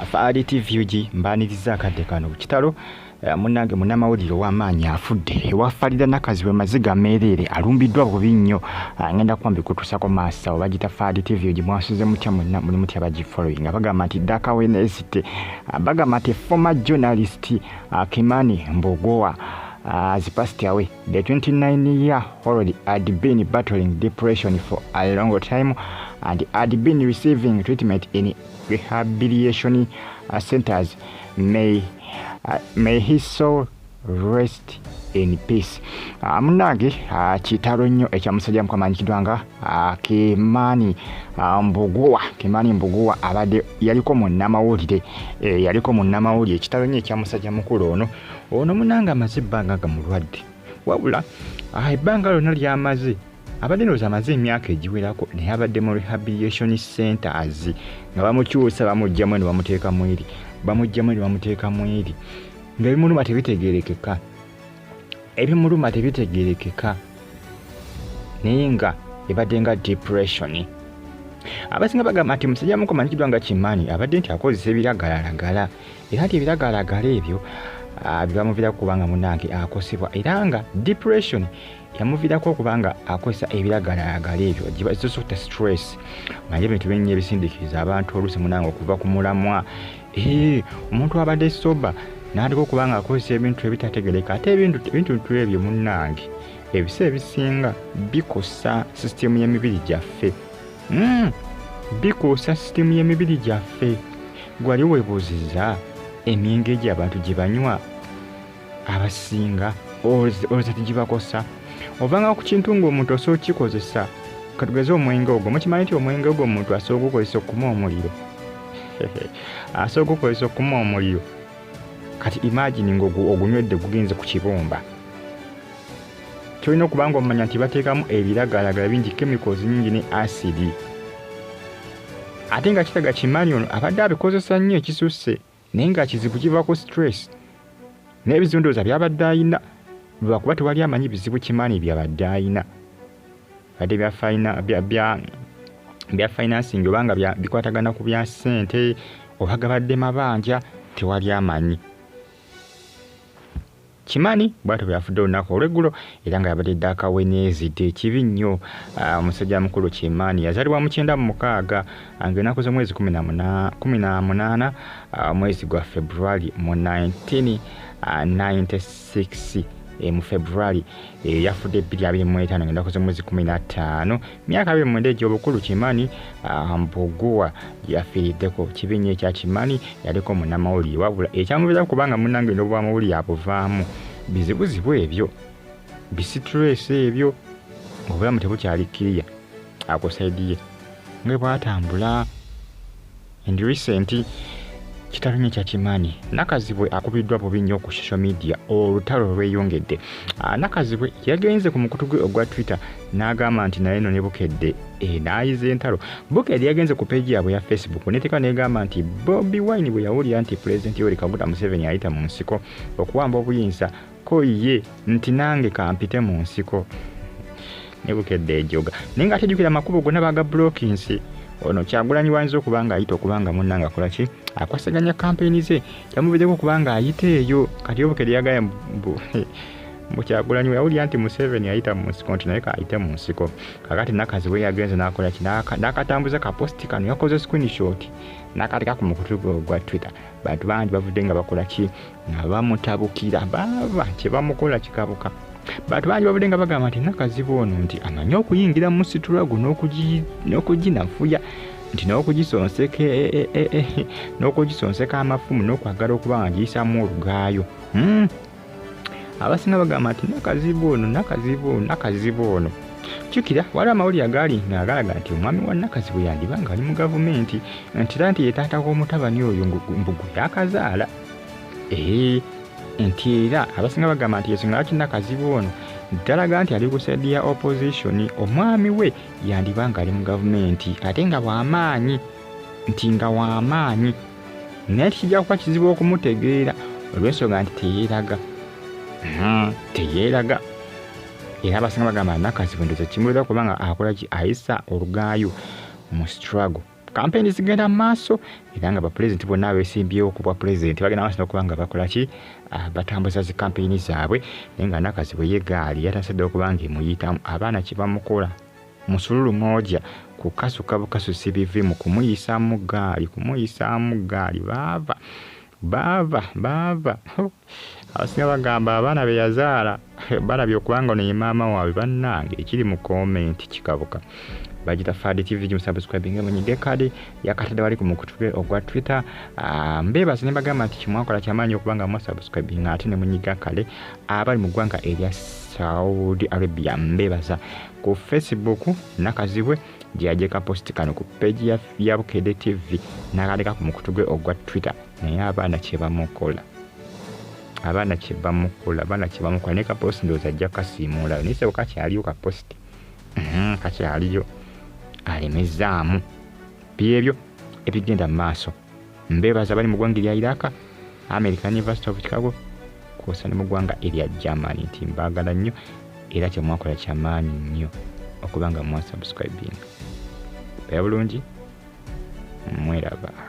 Faridah TV mbaniriza akadde kano ku Kitalo munnange Munamawulire w'amaanyi afudde ewa Faridah Nakazibwe Maziiga meerere alumbiddwa bubi nnyo ngenda kwambi kutusako maaso bagita Faridah TV mwasuze mutya mwenna muli mutya bagifollowing abagamba nti Daka Wednesday bagamba nti former journalist Kimani Mbogowa has passed away. The 29-year-old had been battling depression for a long time and had been receiving treatment in rehabilitation centers. May his soul rest in peace. Munange Kitalo nnyo ekyamusajja mukamanyikiddwa nga Kimani Mbogowa abadde yaliko Munamawulire Kitalo nnyo ekyamusajja mukulu ono munange amaze ebbanga nga mulwadde wabula ebbanga lyonna lyamaze abadde ndowooza amaze emyaka egiwerako naye abadde mu rehabilitation centers nga bamukyusa bamugjamu ne bamuteeka mu eri ng'ebimuluma tebitegeerekeka naye nga ebadde nga depression. Abasinga bagamba nti musajja mukamanyikiddwa nga Kimani abadde nti akozesa ebiragalalagala era nti ebiragalalagala ebyo bibamuviirako kubanga munange akosebwa era nga depression yamuviirako okubanga akozesa ebiragalalagala ebyo gibasosokuta stress manye ebintu byennya ebisindikiza abantu oluusi munange okuva ku mulamwa omuntu abadde soba n'aliko okubanga akozesa ebintu ebitategereka ate ebintu ebyo munange ebiseera ebisinga bikosa sisitemu y'emibiri gyaffe gwali weebuuziza emyenge egyo abantu gye banywa abasinga olowooza tegibakosa ovanga ku kintu ng'omuntu osobola kikozesa katugeze omwenge ogwo mukimanyi nti omwenge ogwo omuntu asobola okukozesa okukuma omuliro kati imagine ng'ogunywedde gugenze ku kibumba kyolina okubanga omanya nti bateekamu ebiragalalagala bingi chemicals nyingi ne acid ate nga kitaga Kimani ono abadde abikozesa nnyo ekisusse naye nga kizibu kivaako stress n'ebizibu ndowooza byabadde ayina lwakuba tewali amanyi bizibu Kimani byabadde ayina badde bya financing obanga bikwatagana ku bya ssente oba gabadde mabanja tewali amanyi. Kimani bw'atyo byafudde olunaku olw'eggulo era nga yabadde Daka Wednesday kibi nnyo. Omusajja mukulu Kimani yazaalibwa mu 96 ng'ennaku z'omwezi 18 mwezi gwa February mu 1996 mu February yafudde 2025 ng'ennaku z'omwezi 15 myaka 29 egy'obukulu. Kimani Mbogowa yafiiriddeko kibi nnyo ekya Kimani yaliko Munamawulire wabula ekyamubeera kubanga munange n'obwamawulire abuvaamu bizibuzibu ebyo bisitress ebyo obulamu tebukyalikkiriya akosaidie nga bwatambula and recent. Kitalo nnyo ekya Kimani Nakazibwe akubiddwa bubi nnyo ku social media olutalo lweyongedde. Nakazibwe yagenze ku mukutu gwe ogwa Twitter n'agamba nti naye no ne Bukedde n'ayiza entalo. Bukedde yagenze ku page yaabwe ya Facebook neteeka n'egamba nti Bobbi Wine bwe yawulira nti President Yoweri Kaguta Museveni ayita mu nsiko okuwamba obuyinza ko ye nti nange kampite mu nsiko ne Bukedde ejoga naye nga tejjukira amakubo gonna baga blockings ono Kyagulanyi wayinza okubanga ayita okubanga munnanga akola ki akwasaganya kampeyini ze yamubiddeko okubanga ayita eyo kati Bukedde yagaya mbu Kyagulanyi yawulira nti Museveni ayita mu nsiko nti naye kaayite mu nsiko. Kakati Nakazibwe yagenze n'akola ki n'akatambuza kaposti kano yakoze screenshot n'akateeka ku mukutu gwa Twitter. Bantu bangi bavudde nga bakola ki nga bamutabukira bava kye bamukola kikabuka. Bantu bangi bavudde nga bagamba nti Nakazibwe ono nti amanyi okuyingira mu struggle n'okuginafuya nti n'okugisonseka amafumu n'okwagala okuba nga giyisaamu olugaayo. Abasinga bagamba nti Nakazibwe ono jjukira waliwo amawulire agaali ng'agalaga nti omwami wa Nakazibwe yandiba ng'ali mu gavumenti nti era nti ye taata w'omutabani oyo mbugu yakazaala nti era abasinga bagamba nti yesinga lwaki Nakazibwe ono ddalaga nti ali ku side ya opposition omwami we yandiba ng'ali mu gavumenti ate nga w'amaanyi naye tikijja kuba kizibu okumutegeera olw'ensonga nti teyeeraga era abasinga bagamba Nakazibwe ndowooza kimuwera kubanga akola ki ayisa olugaayo mu struggle campaign zigenda maaso era nga abapresident bonna abeesimbyewo ku bwa president bagenda maaso n'okuba nga bakola ki batambuza zi campaign zaabwe naye nga Nakazibwe yegaali yatasadde okuba nga emuyitamu abaana kye bamukola musululu moja kukasuka bukasusi bivi mu kumuyisaamu gaali baava abasinga bagamba abaana be yazaala balabye okubanga ono ye maama waabwe bannange ekiri mu comment kikabuka bagita Fadi TV gimusubscribinga munyige kadi yakatadde bali ku mukutwe ogwa Twitter mbebaza ne bagamba nti kimwakola kyamaanyi okubanga mu subscribinga ate ne munyiga kale abali mu ggwanga erya Saudi Arabia mbebaza ku Facebook Nakazibwe gyajeka post kano ku page ya Bukedde TV nakaleka ku mukutwe ogwa Twitter naye abaana kye bamukola ne ka post ndoza ajja kasiimula nise okakyaliyo ka post kakyaliyo alemezaamu byebyo ebigenda maaso mbebaza bali mu ggwanga erya Iraq American University of Chicago kwosa ne mu ggwanga erya Germany nti mbaagala nnyo era kyemwakola kyamaanyi nnyo okubanga mwa subscribing bya bulungi mweraba